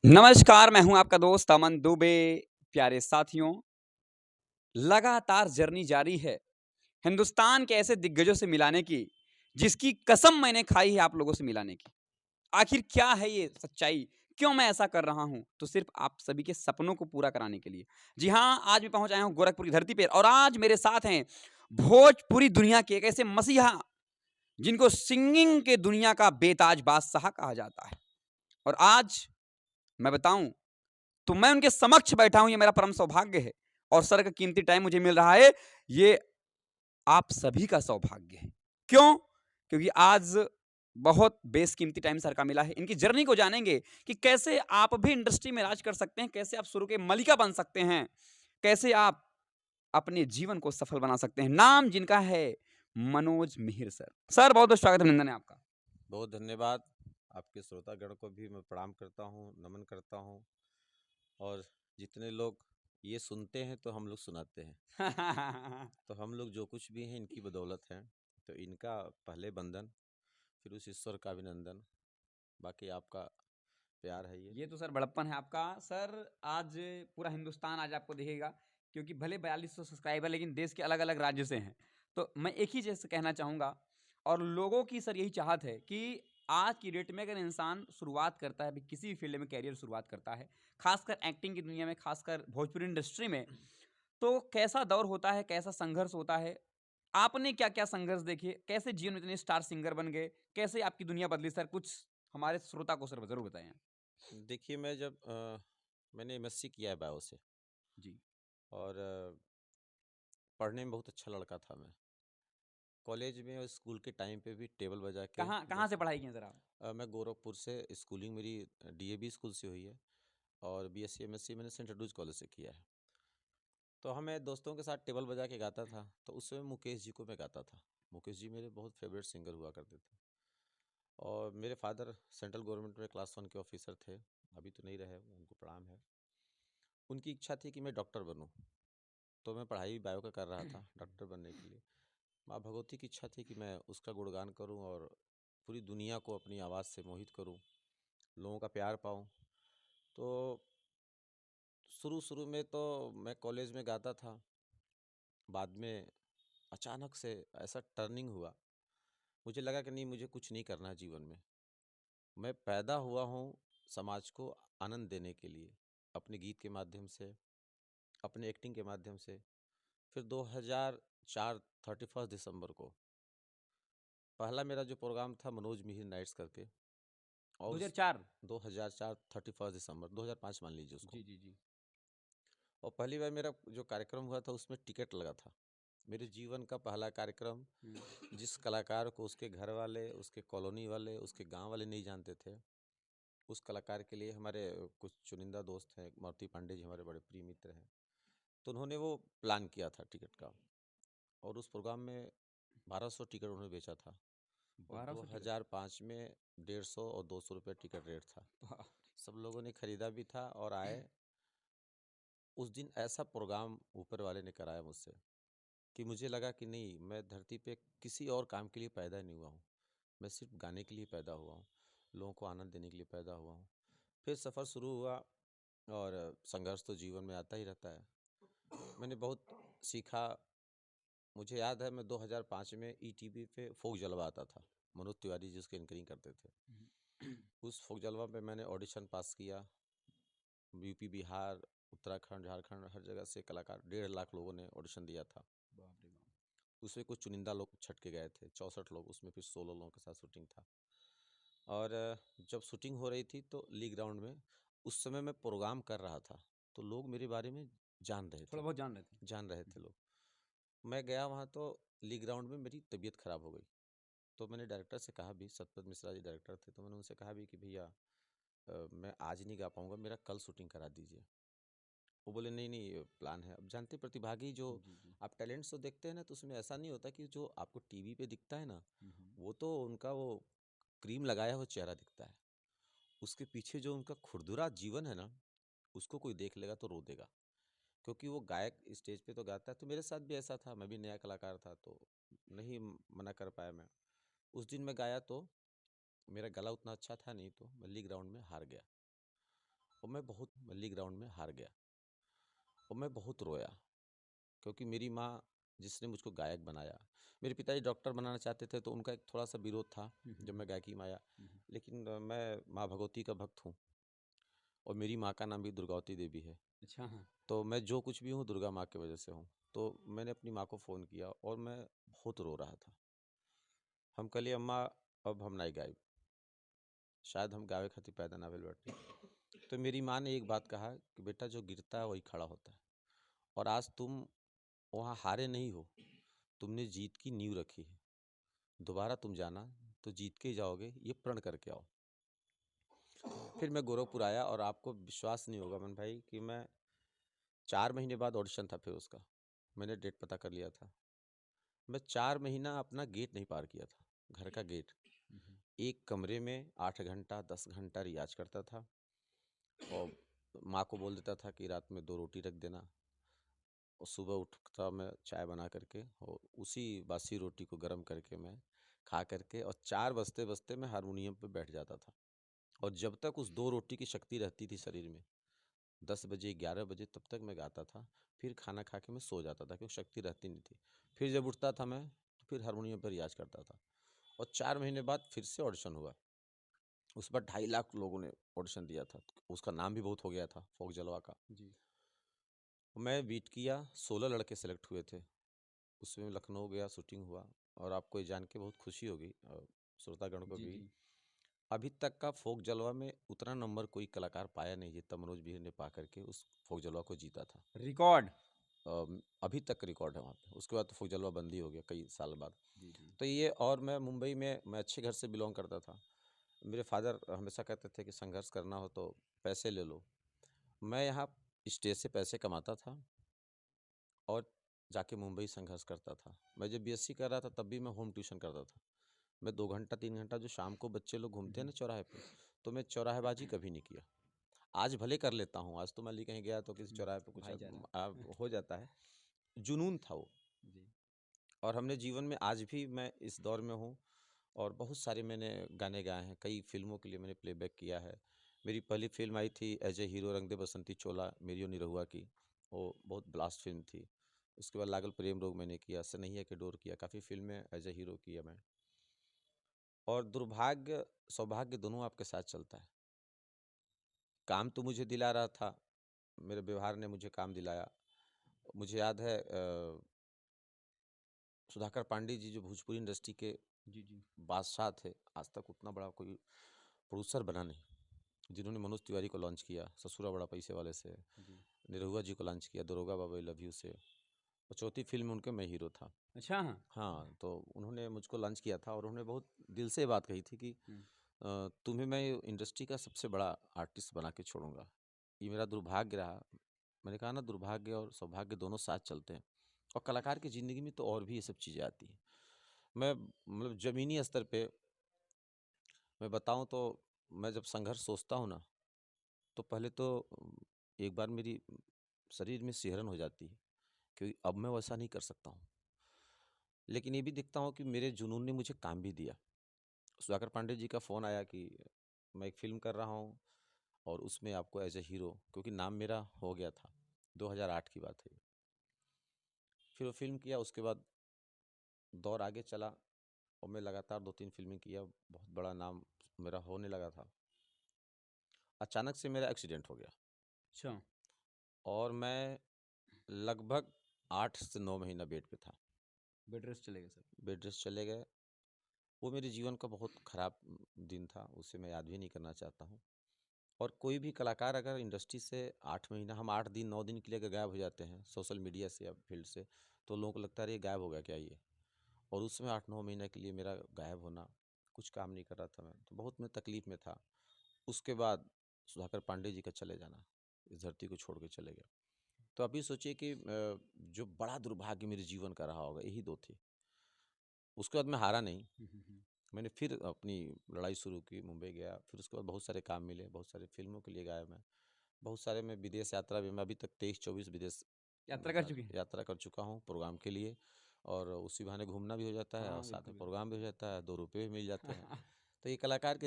नमस्कार, मैं हूँ आपका दोस्त अमन दुबे। प्यारे साथियों, लगातार जर्नी जारी है, हिंदुस्तान के ऐसे दिग्गजों से मिलाने की, जिसकी कसम मैंने खाई है आप लोगों से मिलाने की। आखिर क्या है ये सच्चाई? क्यों मैं ऐसा कर रहा हूँ? तो सिर्फ़ आप सभी के सपनों को पूरा कराने के लिए। जी हाँ, आज मैं पहुँच आया हूँ गोरखपुर की धरती पे और आज मेरे साथ हैं भोजपुरी दुनिया के एक ऐसे मसीहा, जिनको सिंगिंग के दुनिया का बेताज बादशाह कहा जाता है। और आज मैं बताऊँ तो मैं उनके समक्ष बैठा हूँ, ये मेरा परम सौभाग्य है और सर का कीमती टाइम मुझे मिल रहा है, ये आप सभी का सौभाग्य है। क्यों? क्योंकि आज बहुत बेशकीमती टाइम सर का मिला है। इनकी जर्नी को जानेंगे कि कैसे आप भी इंडस्ट्री में राज कर सकते हैं, कैसे आप शुरू के मलिका बन सकते हैं, कैसे आप अपने जीवन को सफल बना सकते हैं। नाम जिनका है मनोज मिहिर सर। सर बहुत-बहुत स्वागत अभिनंदन है आपका। बहुत धन्यवाद। आपके श्रोतागण को भी मैं प्रणाम करता हूँ, नमन करता हूँ और जितने लोग ये सुनते हैं तो हम लोग सुनाते हैं। तो हम लोग जो कुछ भी हैं इनकी बदौलत हैं। तो इनका पहले वंदन, फिर उस ईश्वर का अभिनंदन, बाकी आपका प्यार है ये। ये तो सर बड़प्पन है आपका। सर आज पूरा हिंदुस्तान आज आपको देखेगा क्योंकि भले 4200 सब्सक्राइबर लेकिन देश के अलग-अलग राज्य से हैं। तो मैं एक ही चीज़ कहना चाहूँगा और लोगों की सर यही चाहत है कि आज की डेट में अगर इंसान शुरुआत करता है, अभी किसी भी फ़ील्ड में करियर शुरुआत करता है, ख़ासकर एक्टिंग की दुनिया में, ख़ासकर भोजपुरी इंडस्ट्री में, तो कैसा दौर होता है, कैसा संघर्ष होता है? आपने क्या-क्या संघर्ष देखे? कैसे जीवन में इतने स्टार सिंगर बन गए? कैसे आपकी दुनिया बदली सर? कुछ हमारे श्रोता को सर ज़रूर बताएँ। देखिए मैं जब मैंने एमएससी किया है बायो से जी। और पढ़ने में बहुत अच्छा लड़का था मैं। कॉलेज में और स्कूल के टाइम पे भी टेबल बजा के कहाँ कहाँ से बस पढ़ाई की हैं सर आप? मैं गोरखपुर से स्कूलिंग मेरी डीएवी स्कूल से हुई है और बीएससी एमएससी मैंने सेंट एंड्रूज कॉलेज से किया है। तो मैं दोस्तों के साथ टेबल बजा के गाता था, तो उस समय मुकेश जी को मैं गाता था। मुकेश जी मेरे बहुत फेवरेट सिंगर हुआ करते थे और मेरे फादर सेंट्रल गवर्नमेंट में क्लास 1 के ऑफिसर थे, अभी तो नहीं रहे, उनको प्रणाम है। उनकी इच्छा थी कि मैं डॉक्टर बनूं, तो मैं पढ़ाई बायो का कर रहा था डॉक्टर बनने के लिए। माँ भगवती की इच्छा थी कि मैं उसका गुणगान करूं और पूरी दुनिया को अपनी आवाज़ से मोहित करूं, लोगों का प्यार पाऊं। तो शुरू-शुरू में तो मैं कॉलेज में गाता था, बाद में अचानक से ऐसा टर्निंग हुआ, मुझे लगा कि नहीं मुझे कुछ नहीं करना है जीवन में। मैं पैदा हुआ हूँ समाज को आनंद देने के लिए, अपने गीत के माध्यम से, अपने एक्टिंग के माध्यम से। फिर 2004 31 दिसंबर को पहला मेरा जो प्रोग्राम था मनोज मिहिर नाइट्स करके और उस 2004 2004 31 दिसंबर 2005 मान लीजिए उसको। जी, जी, जी। और पहली बार मेरा जो कार्यक्रम हुआ था उसमें टिकट लगा था। मेरे जीवन का पहला कार्यक्रम, हुँ। जिस कलाकार को उसके घर वाले, उसके कॉलोनी वाले, उसके गांव वाले नहीं जानते थे, उस कलाकार के लिए हमारे कुछ चुनिंदा दोस्त हैं, मारुति पांडे जी हमारे बड़े प्रिय मित्र हैं, तो उन्होंने वो प्लान किया था टिकट का और उस प्रोग्राम में 1200 टिकट उन्होंने बेचा था और 1200 टिकट। 2005 में 150 और 200 रुपये टिकट रेट था। वाह! सब लोगों ने खरीदा भी था और आए। उस दिन ऐसा प्रोग्राम ऊपर वाले ने कराया मुझसे कि मुझे लगा कि नहीं, मैं धरती पे किसी और काम के लिए पैदा नहीं हुआ हूँ, मैं सिर्फ गाने के लिए पैदा हुआ हूँ, लोगों को आनंद देने के लिए पैदा हुआ हूँ। फिर सफ़र शुरू हुआ और संघर्ष तो जीवन में आता ही रहता है। मैंने बहुत सीखा। मुझे याद है मैं 2005 में ईटीवी पे फोक जलवा आता था, मनोज तिवारी जी उसके एंकरिंग करते थे। उस फोक जलवा पे मैंने ऑडिशन पास किया। यूपी, बिहार, उत्तराखंड, झारखंड हर जगह से कलाकार 1.5 लाख लोगों ने ऑडिशन दिया था। बाप रे बाप! उसमें कुछ चुनिंदा लोग छट के गए थे, 64 लोग, उसमें फिर 16 लोगों के साथ शूटिंग था। और जब शूटिंग हो रही थी तो ली ग्राउंड में उस समय मैं प्रोग्राम कर रहा था, तो लोग मेरे बारे में जान रहे थोड़ा थे, बहुत जान रहे थे। जान रहे हुँ, थे लोग। मैं गया वहाँ तो ली ग्राउंड में मेरी तबीयत खराब हो गई, तो मैंने डायरेक्टर से कहा भी, सतपत मिश्रा जी डायरेक्टर थे, तो मैंने उनसे कहा भी कि भैया मैं आज नहीं गा पाऊँगा, मेरा कल शूटिंग करा दीजिए। वो बोले नहीं नहीं प्लान है। अब जानते प्रतिभागी जो जी, जी। आप टैलेंट्स तो देखते हैं ना, तो उसमें ऐसा नहीं होता कि जो आपको टीवी पे दिखता है ना, हुँ, हुँ। वो तो उनका वो क्रीम लगाया हुआ चेहरा दिखता है। उसके पीछे जो उनका खुरदुरा जीवन है ना, उसको कोई देख लेगा तो रो देगा। क्योंकि वो गायक स्टेज पे तो गाता है, तो मेरे साथ भी ऐसा था, मैं भी नया कलाकार था, तो नहीं मना कर पाया मैं। उस दिन मैं गाया तो मेरा गला उतना अच्छा था नहीं, तो मैं लीग राउंड में हार गया। और मैं बहुत मल्ली ग्राउंड में हार गया और मैं बहुत रोया, क्योंकि मेरी माँ जिसने मुझको गायक बनाया, मेरे पिताजी डॉक्टर बनाना चाहते थे, तो उनका एक थोड़ा सा विरोध था जब मैं गायकी में आया। लेकिन मैं माँ भगवती का भक्त हूँ और मेरी माँ का नाम भी दुर्गावती देवी है। अच्छा, हाँ। तो मैं जो कुछ भी हूँ दुर्गा माँ की वजह से हूँ। तो मैंने अपनी माँ को फ़ोन किया और मैं बहुत रो रहा था। हम कहलिए अम्मा अब हम नहीं गायब, शायद हम गावे खातिर पैदा ना भेल बाटी। तो मेरी माँ ने एक बात कहा कि बेटा जो गिरता है वही खड़ा होता है, और आज तुम वहाँ हारे नहीं हो, तुमने जीत की नींव रखी है। दोबारा तुम जाना तो जीत के ही जाओगे, ये प्रण करके आओ। फिर मैं गोरखपुर आया और आपको विश्वास नहीं होगा मन भाई कि मैं 4 महीने बाद ऑडिशन था फिर उसका, मैंने डेट पता कर लिया था। मैं 4 महीना अपना गेट नहीं पार किया था, घर का गेट। एक कमरे में 8 घंटा 10 घंटा रियाज करता था और माँ को बोल देता था कि रात में 2 रोटी रख देना, और सुबह उठता मैं चाय बना करके और उसी बासी रोटी को गर्म करके मैं खा करके, और 4 बजते बजते मैं हारमोनियम पे बैठ जाता था। और जब तक उस 2 रोटी की शक्ति रहती थी शरीर में, 10 बजे 11 बजे, तब तक मैं गाता था। फिर खाना खा के मैं सो जाता था, क्योंकि शक्ति रहती नहीं थी। फिर जब उठता था मैं, तो फिर हारमोनियम पर रियाज करता था। और 4 महीने बाद फिर से ऑडिशन हुआ। उस पर 2.5 लाख लोगों ने ऑडिशन दिया था, उसका नाम भी बहुत हो गया था, फोक जलवा का। जी। मैं बीट किया, 16 लड़के सेलेक्ट हुए थे। उसमें लखनऊ गया, शूटिंग हुआ। और आपको ये जान के बहुत खुशी होगी, श्रोतागण को जी, भी, जी। अभी तक का फोक जलवा में उतना नंबर कोई कलाकार पाया नहीं जितना मनोज विहार ने पा करके उस फोक जलवा को जीता था। रिकॉर्ड। अभी तक रिकॉर्ड है वहाँ पे। उसके बाद तो फोक जलवा बंद ही हो गया कई साल बाद। जी, जी। तो ये, और मैं मुंबई में, मैं अच्छे घर से बिलोंग करता था। मेरे फादर हमेशा कहते थे कि संघर्ष करना हो तो पैसे ले लो। मैं यहाँ स्टेज से पैसे कमाता था और जाके मुंबई संघर्ष करता था। मैं जब बीएससी कर रहा था तब भी मैं होम ट्यूशन करता था। मैं 2 घंटा 3 घंटा, जो शाम को बच्चे लोग घूमते हैं ना चौराहे पे, तो मैं चौराहेबाजी कभी नहीं किया। आज भले कर लेता हूँ, आज तो मान ली कहीं गया तो किसी चौराहे पे कुछ भाईचारा। हो जाता है। जुनून था वो। जी। और हमने जीवन में, आज भी मैं इस दौर में हूँ, और बहुत सारे मैंने गाने गाए हैं, कई फिल्मों के लिए मैंने प्लेबैक किया है। मेरी पहली फिल्म आई थी एज ए हीरो, रंग दे बसंती चोला, मेरियो निरहुआ की। वो बहुत ब्लास्ट फिल्म थी। उसके बाद लागल प्रेम रोग मैंने किया, सनैया के डोर किया, काफ़ी फिल्में एज ए हीरो किया मैं। और दुर्भाग्य सौभाग्य दोनों आपके साथ चलता है। काम तो मुझे दिला रहा था, मेरे व्यवहार ने मुझे काम दिलाया। मुझे याद है सुधाकर पांडे जी जो भोजपुरी इंडस्ट्री के जी, जी। बादशाह थे, आज तक उतना बड़ा कोई प्रोड्यूसर बना नहीं, जिन्होंने मनोज तिवारी को लॉन्च किया ससुरा बड़ा पैसे वाले से, जी। निरहुआ जी को लॉन्च किया दरोगा बाबा आई लव यू से, और चौथी फिल्म में उनके मैं हीरो था। अच्छा, हाँ। हाँ, तो उन्होंने मुझको लॉन्च किया था और उन्होंने बहुत दिल से ये बात कही थी कि हुँ। तुम्हें मैं इंडस्ट्री का सबसे बड़ा आर्टिस्ट बना के छोड़ूंगा। ये मेरा दुर्भाग्य रहा। मैंने कहा ना, दुर्भाग्य और सौभाग्य दोनों साथ चलते हैं, और कलाकार की ज़िंदगी में तो और भी ये सब चीज़ें आती हैं। मैं मतलब ज़मीनी स्तर पे मैं बताऊँ तो, मैं जब संघर्ष सोचता हूँ ना, तो पहले तो एक बार मेरी शरीर में सिहरन हो जाती है, क्योंकि अब मैं वैसा नहीं कर सकता हूँ। लेकिन ये भी देखता हूँ कि मेरे जुनून ने मुझे काम भी दिया। सुधाकर पांडे जी का फ़ोन आया कि मैं एक फ़िल्म कर रहा हूँ और उसमें आपको एज ए हीरो, क्योंकि नाम मेरा हो गया था, 2008 की बात है ये। फिर वो फ़िल्म किया, उसके बाद दौर आगे चला और मैं लगातार 2-3 फ़िल्में किया, बहुत बड़ा नाम मेरा होने लगा था। अचानक से मेरा एक्सीडेंट हो गया अच्छा। और मैं लगभग 8 से 9 महीना बेड पे था। बेड रेस्ट चलेगा सर। बेड रेस्ट चले गए। वो मेरे जीवन का बहुत ख़राब दिन था, उसे मैं याद भी नहीं करना चाहता हूँ। और कोई भी कलाकार अगर इंडस्ट्री से 8 महीना, हम 8 दिन 9 दिन के लिए अगर गायब हो जाते हैं सोशल मीडिया से या फील्ड से, तो लोगों को लगता है अरे ये गायब हो गया क्या ये। और उसमें 8-9 महीने के लिए मेरा गायब होना, कुछ काम नहीं कर रहा था मैं, तो बहुत मैं तकलीफ़ में था। उसके बाद सुधाकर पांडे जी का चले जाना, इस धरती को छोड़ के चले गए। तो अभी सोचिए कि जो बड़ा दुर्भाग्य मेरे जीवन का रहा होगा, यही 2 थे। उसके बाद मैं हारा नहीं, हुँ, हुँ, हुँ। मैंने फिर अपनी लड़ाई शुरू की, मुंबई गया, फिर उसके बाद बहुत सारे काम मिले, बहुत सारी फ़िल्मों के लिए गाया मैं। बहुत सारे, मैं विदेश यात्रा भी, मैं अभी तक 23-24 विदेश यात्रा कर चुके हैं? यात्रा कर चुका हूँ प्रोग्राम के लिए, और उसी बहाने घूमना भी हो जाता है और हाँ, साथ बिल्कुल, में बिल्कुल। प्रोग्राम भी हो जाता है, 2 रुपए भी मिल जाते हैं। तो ये कलाकार के